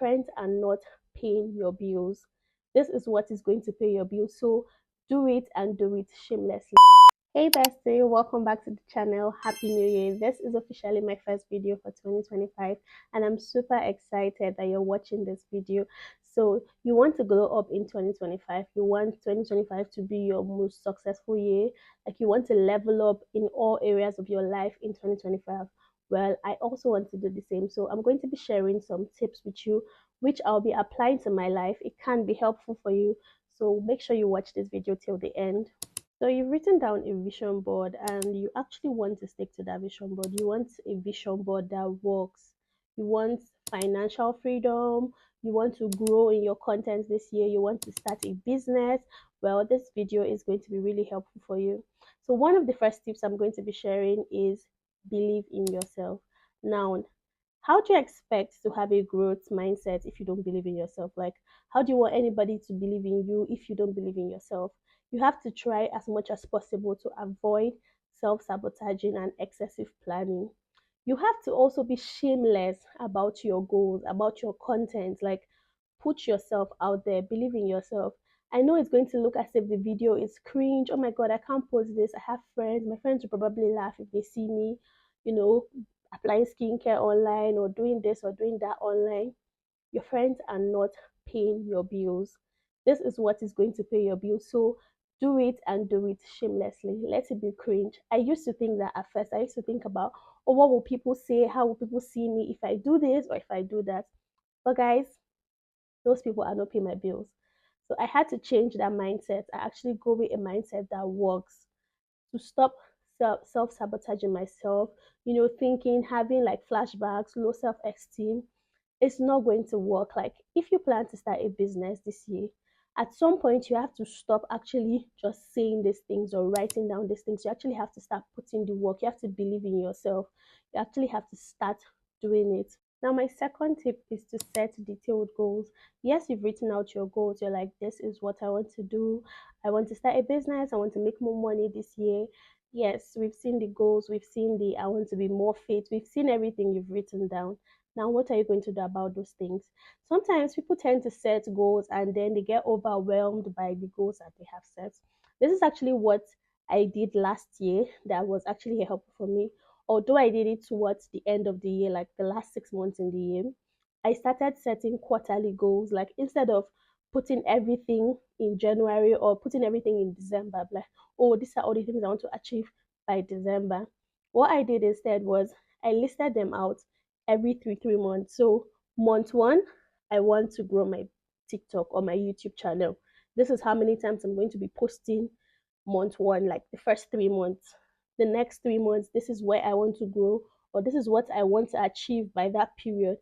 friends are not paying your bills. This is what is going to pay your bills. So do it and do it shamelessly. Hey bestie, welcome back to the channel. Happy New Year. This is officially my first video for 2025 and I'm super excited that you're watching this video. So you want to glow up in 2025. You want 2025 to be your most successful year. Like you want to level up in all areas of your life in 2025. Well, I also want to do the same. So I'm going to be sharing some tips with you which I'll be applying to my life. It can be helpful for you. So make sure you watch this video till the end. So you've written down a vision board and you actually want to stick to that vision board. You want a vision board that works. You want financial freedom. You want to grow in your content this year. You want to start a business. Well, this video is going to be really helpful for you. So one of the first tips I'm going to be sharing is believe in yourself. Now, how do you expect to have a growth mindset if you don't believe in yourself? Like, how do you want anybody to believe in you if you don't believe in yourself? You have to try as much as possible to avoid self sabotaging and excessive planning. You have to also be shameless about your goals, about your content. Like, put yourself out there, believe in yourself. I know it's going to look as if the video is cringe. Oh my god, I can't post this. I have friends. My friends will probably laugh if they see me, you know, applying skincare online or doing this or doing that online. Your friends are not paying your bills. This is what is going to pay your bills. So do it and do it shamelessly. Let it be cringe. I used to think that at first. I used to think about, oh, what will people say? How will people see me if I do this or if I do that? But guys, those people are not paying my bills. So I had to change that mindset. I actually go with a mindset that works to stop self sabotaging myself, thinking, having like flashbacks, low self esteem. It's not going to work. Like, if you plan to start a business this year, at some point you have to stop actually just saying these things or writing down these things. You actually have to start putting the work. You have to believe in yourself. You actually have to start doing it. Now, my second tip is to set detailed goals. Yes, you've written out your goals. You're like, this is what I want to do. I want to start a business. I want to make more money this year. Yes, we've seen the goals. We've seen the I want to be more fit. We've seen everything you've written down. Now, what are you going to do about those things? Sometimes people tend to set goals and then they get overwhelmed by the goals that they have set. This is actually what I did last year that was actually helpful for me. Although I did it towards the end of the year, like the last 6 months in the year, I started setting quarterly goals. Like, instead of putting everything in January or putting everything in December, I'm like, oh, these are all the things I want to achieve by December. What I did instead was I listed them out every three months. So month one, I want to grow my TikTok or my YouTube channel. This is how many times I'm going to be posting month one, like the first 3 months. The next 3 months, this is where I want to grow, or this is what I want to achieve by that period.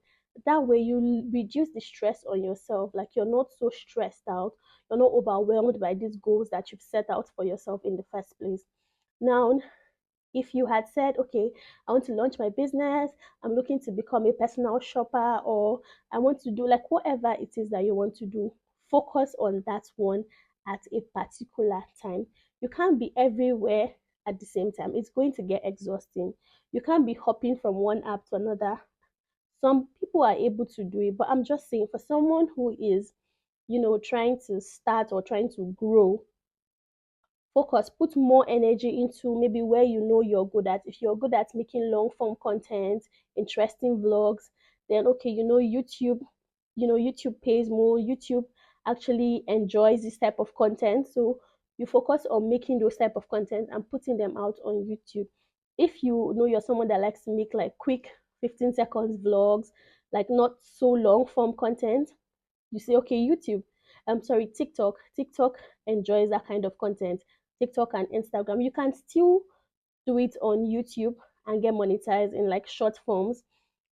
That way, you reduce the stress on yourself. Like, you're not so stressed out, you're not overwhelmed by these goals that you've set out for yourself in the first place. Now, if you had said, okay, I want to launch my business, I'm looking to become a personal shopper, or I want to do like whatever it is that you want to do, focus on that one at a particular time. You can't be everywhere at the same time. It's going to get exhausting. You can't be hopping from one app to another. Some people are able to do it, but I'm just saying, for someone who is, trying to start or trying to grow, focus, put more energy into maybe where you're good at. If you're good at making long form content, interesting vlogs, then okay, YouTube pays more. YouTube actually enjoys this type of content, so you focus on making those type of content and putting them out on YouTube. If you know you're someone that likes to make like quick 15 seconds vlogs, like not so long form content, you say, okay, YouTube, I'm sorry, TikTok enjoys that kind of content. TikTok and Instagram, you can still do it on YouTube and get monetized in like short forms.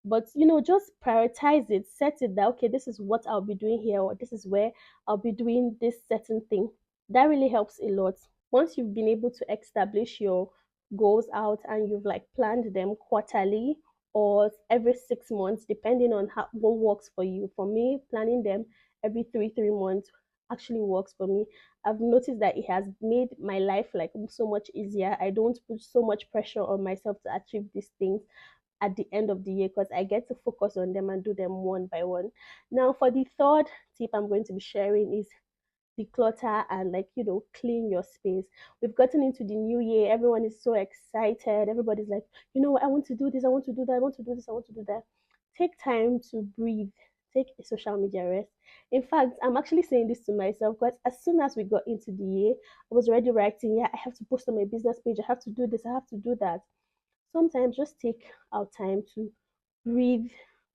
But just prioritize it, set it that okay, this is what I'll be doing here, or this is where I'll be doing this certain thing. That really helps a lot. Once you've been able to establish your goals out and you've like planned them quarterly or every 6 months, depending on what works for you. For me, planning them every three months actually works for me. I've noticed that it has made my life like so much easier. I don't put so much pressure on myself to achieve these things. at the end of the year because I get to focus on them and do them one by one. Now, for the third tip I'm going to be sharing is declutter and, like, clean your space. We've gotten into the new year. Everyone is so excited. Everybody's like, I want to do this, I want to do that, I want to do this, I want to do that. Take time to breathe. Take a social media rest. In fact, I'm actually saying this to myself because as soon as we got into the year, I was already writing, yeah, I have to post on my business page, I have to do this, I have to do that. Sometimes just take our time to breathe,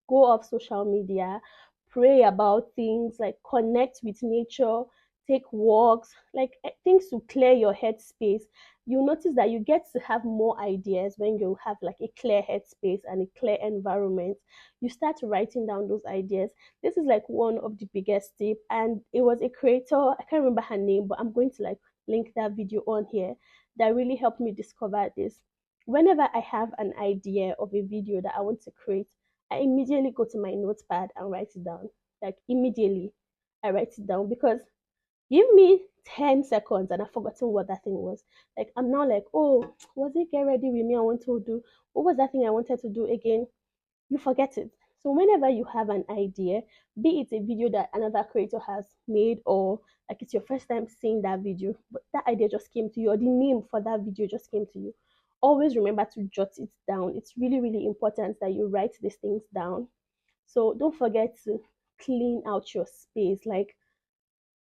go off social media, pray about things, like connect with nature, take walks, like things to clear your head space. You'll notice that you get to have more ideas when you have like a clear head space and a clear environment. You start writing down those ideas. This is like one of the biggest tip, and it was a creator, I can't remember her name, but I'm going to like link that video on here, that really helped me discover this. Whenever I have an idea of a video that I want to create, I immediately go to my notepad and write it down. Like immediately, I write it down because give me 10 seconds and I've forgotten what that thing was. Like I'm now like, oh, was it get ready with me? I want to do. What was that thing I wanted to do again? You forget it. So whenever you have an idea, be it a video that another creator has made, or like it's your first time seeing that video, but that idea just came to you, or the name for that video just came to you, always remember to jot it down. It's really, really important that you write these things down. So don't forget to clean out your space. Like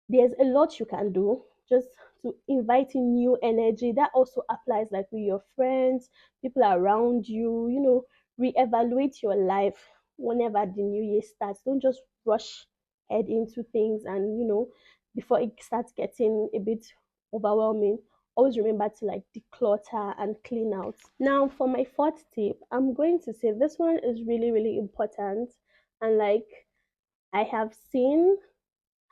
there's a lot you can do just to invite in new energy. That also applies like with your friends, people around you, reevaluate your life whenever the new year starts. Don't just rush head into things, and before it starts getting a bit overwhelming, always remember to like declutter and clean out. Now for my fourth tip, I'm going to say this one is really, really important, and like I have seen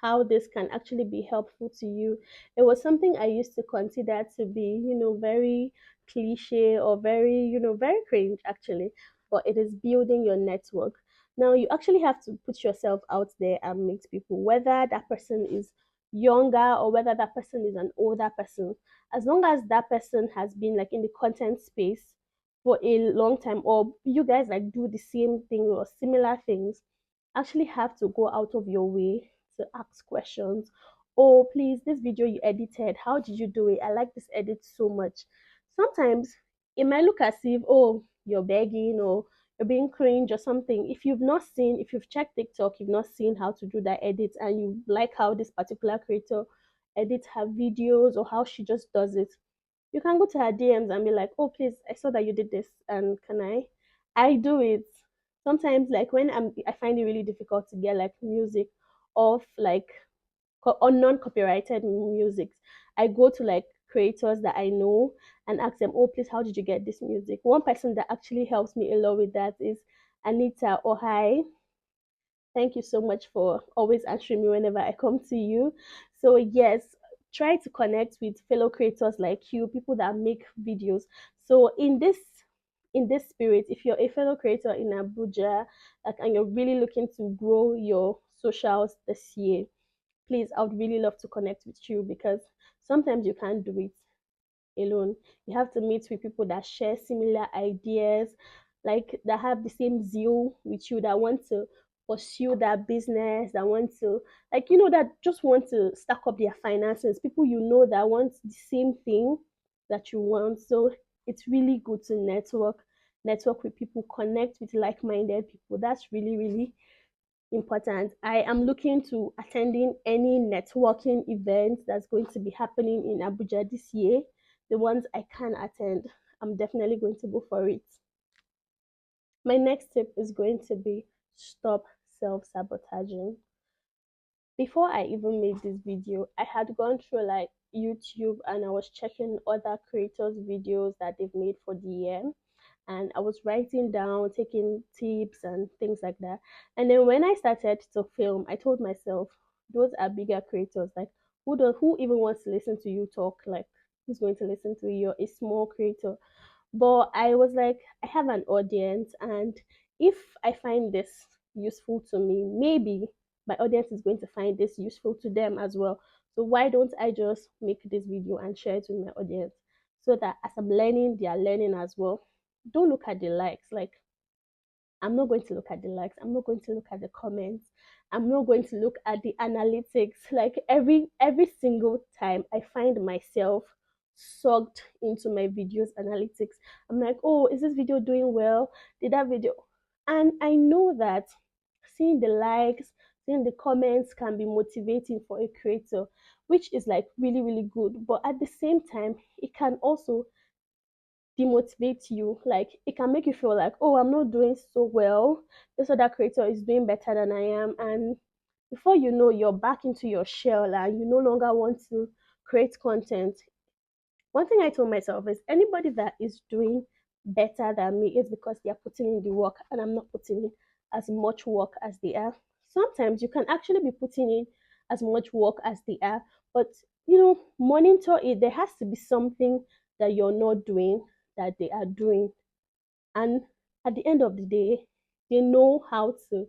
how this can actually be helpful to you. It was something I used to consider to be, very cliche, or very, very cringe actually, but it is building your network. Now, you actually have to put yourself out there and meet people, whether that person is younger or whether that person is an older person. As long as that person has been like in the content space for a long time, or you guys like do the same thing or similar things, actually have to go out of your way to ask questions. Oh, please, this video you edited, how did you do it? I like this edit so much. Sometimes it might look as if, oh, you're begging or you're being cringe or something. If you've checked TikTok, you've not seen how to do that edit, and you like how this particular creator edits her videos or how she just does it, you can go to her DMs and be like, oh, please, I saw that you did this, and can I do it. Sometimes like when I find it really difficult to get like music off, like or non-copyrighted music, I go to like creators that I know and ask them, oh, please, how did you get this music? One person that actually helps me a lot with that is Anita. Oh, hi, thank you so much for always answering me whenever I come to you. So yes, try to connect with fellow creators like you, people that make videos. So in this spirit, if you're a fellow creator in Abuja, like, and you're really looking to grow your socials this year, please, I would really love to connect with you, because sometimes you can't do it alone. You have to meet with people that share similar ideas, like that have the same zeal with you, that want to pursue that business, that want to, like, that just want to stack up their finances. People that want the same thing that you want. So it's really good to network with people, connect with like-minded people. That's really, really important. I am looking to attending any networking event that's going to be happening in Abuja this year. The ones I can attend, I'm definitely going to go for it. My next tip is going to be stop self-sabotaging. Before I even made this video, I had gone through like YouTube, and I was checking other creators' videos that they've made for the year, and I was writing down, taking tips and things like that. And then when I started to film, I told myself, those are bigger creators. Like, who even wants to listen to you talk? Like, who's going to listen to you? You're a small creator. But I was like, I have an audience, and if I find this useful to me, maybe my audience is going to find this useful to them as well. So why don't I just make this video and share it with my audience, so that as I'm learning, they are learning as well. Don't look at the likes. Like, I'm not going to look at the likes. I'm not going to look at the comments. I'm not going to look at the analytics. Like every single time I find myself sucked into my videos analytics. I'm like, oh, is this video doing well? Did that video? And I know that seeing the likes, seeing the comments can be motivating for a creator, which is like really, really good. But at the same time, it can also demotivate you. Like it can make you feel like, oh, I'm not doing so well. This other creator is doing better than I am. And before you know, you're back into your shell and you no longer want to create content. One thing I told myself is anybody that is doing better than me is because they are putting in the work and I'm not putting in as much work as they are. Sometimes you can actually be putting in as much work as they are, but monitor it. There has to be something that you're not doing that they are doing. And at the end of the day, they know how to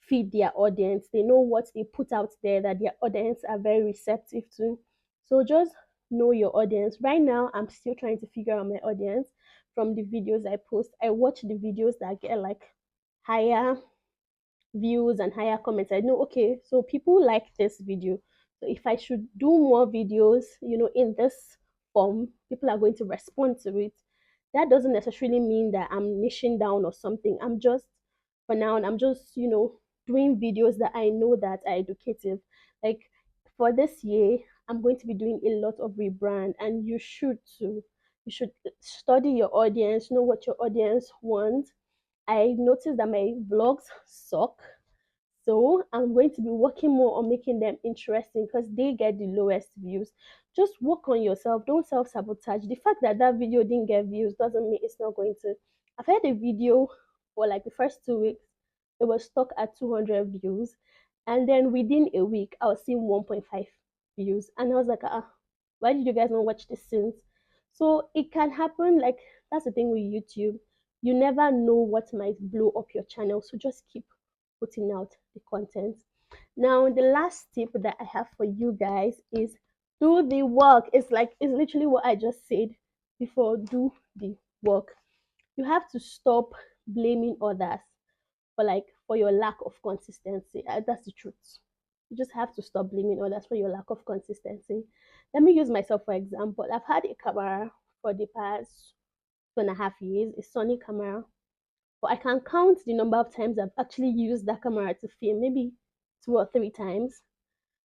feed their audience. They know what they put out there that their audience are very receptive to. So just know your audience. Right now, I'm still trying to figure out my audience from the videos I post. I watch the videos that get like higher views and higher comments. I know, okay, so people like this video. So if I should do more videos, in this form, people are going to respond to it. That doesn't necessarily mean that I'm niching down or something. For now, I'm just, doing videos that I know that are educative. Like for this year, I'm going to be doing a lot of rebrand, and you should too. You should study your audience, know what your audience wants. I noticed that my vlogs suck. So I'm going to be working more on making them interesting because they get the lowest views. Just work on yourself. Don't self-sabotage. The fact that that video didn't get views doesn't mean it's not going to. I've had a video for like the first 2 weeks. It was stuck at 200 views. And then within a week, I was seeing 1.5 views. And I was like, why did you guys not watch this since? So it can happen. Like, that's the thing with YouTube. You never know what might blow up your channel. So just keep putting out the content. Now, the last tip that I have for you guys is do the work. It's literally what I just said before. Do the work. You have to stop blaming others for your lack of consistency. That's the truth. You just have to stop blaming others for your lack of consistency. Let me use myself for example. I've had a camera for the past 2.5 years, a Sony camera, but I can count the number of times I've actually used that camera to film, maybe 2 or 3 times.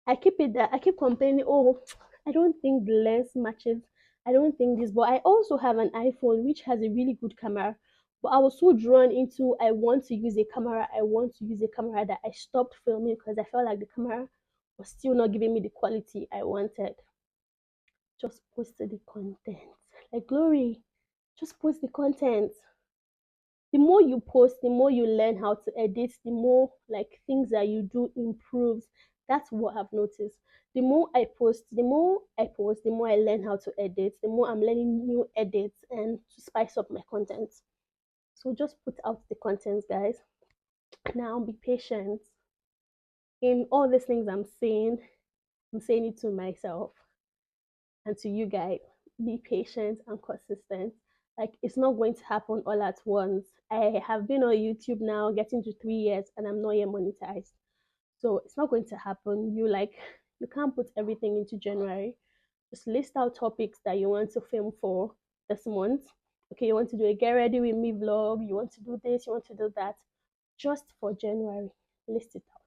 I keep it there. I keep complaining, oh, I don't think the lens matches. I don't think this, but I also have an iPhone which has a really good camera. But I was so drawn into I want to use a camera. I want to use a camera that I stopped filming because I felt like the camera was still not giving me the quality I wanted. Just post the content. Like Glory, just post the content. The more you post, the more you learn how to edit, the more like things that you do improves. That's what I've noticed. The more I learn how to edit, the more I'm learning new edits and to spice up my content. So just put out the content, guys. Now be patient. In all these things I'm saying it to myself and to you guys. Be patient and consistent. Like it's not going to happen all at once. I have been on YouTube now getting to 3 years and I'm not yet monetized. So it's not going to happen. You can't put everything into January. Just list out topics that you want to film for this month. Okay, you want to do a get ready with me vlog, you want to do this, you want to do that. Just for January. List it out.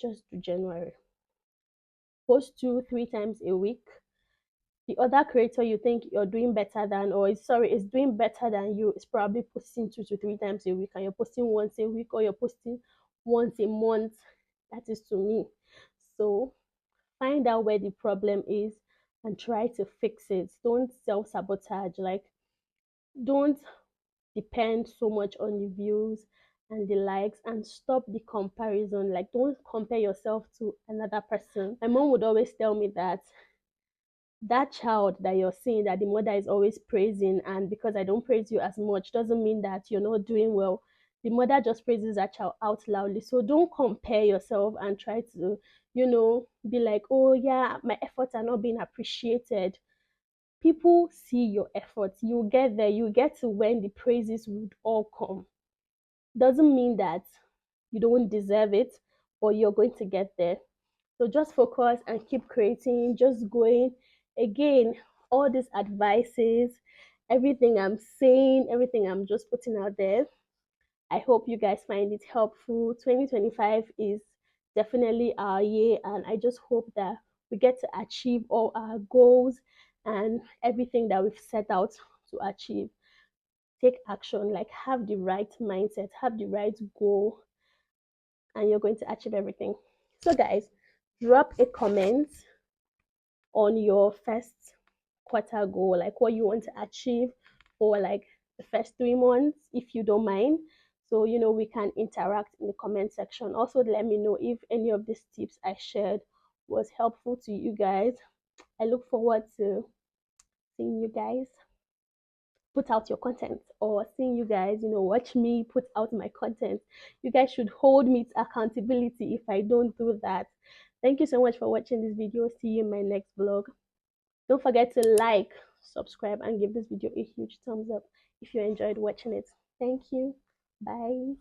Just do January. Post 2-3 times a week. The other creator you think you're doing better than, or is doing better than you, is probably posting 2 to 3 times a week, and you're posting once a week, or you're posting once a month. That is to me. So find out where the problem is and try to fix it. Don't self-sabotage. Like don't depend so much on the views and the likes, and stop the comparison. Like don't compare yourself to another person. My mom would always tell me that child that you're seeing that the mother is always praising, and because I don't praise you as much doesn't mean that you're not doing well. The mother just praises that child out loudly. So don't compare yourself and try to be like, oh yeah, my efforts are not being appreciated. People see your efforts. You get there, you get to when the praises would all come. doesn't mean that you don't deserve it, but you're going to get there. So just focus and keep creating, just going. Again, all these advices, everything I'm saying, everything I'm just putting out there, I hope you guys find it helpful. 2025 is definitely our year, and I just hope that we get to achieve all our goals and everything that we've set out to achieve. Take action, like have the right mindset, have the right goal, and you're going to achieve everything. So, guys, drop a comment on your first quarter goal, like what you want to achieve for like the first 3 months, if you don't mind. So, we can interact in the comment section. Also, let me know if any of these tips I shared was helpful to you guys. I look forward to seeing you guys put out your content, or seeing you guys, watch me put out my content. You guys should hold me to accountability if I don't do that. Thank you so much for watching this video. See you in my next vlog. Don't forget to like, subscribe, and give this video a huge thumbs up if you enjoyed watching it. Thank you. Bye.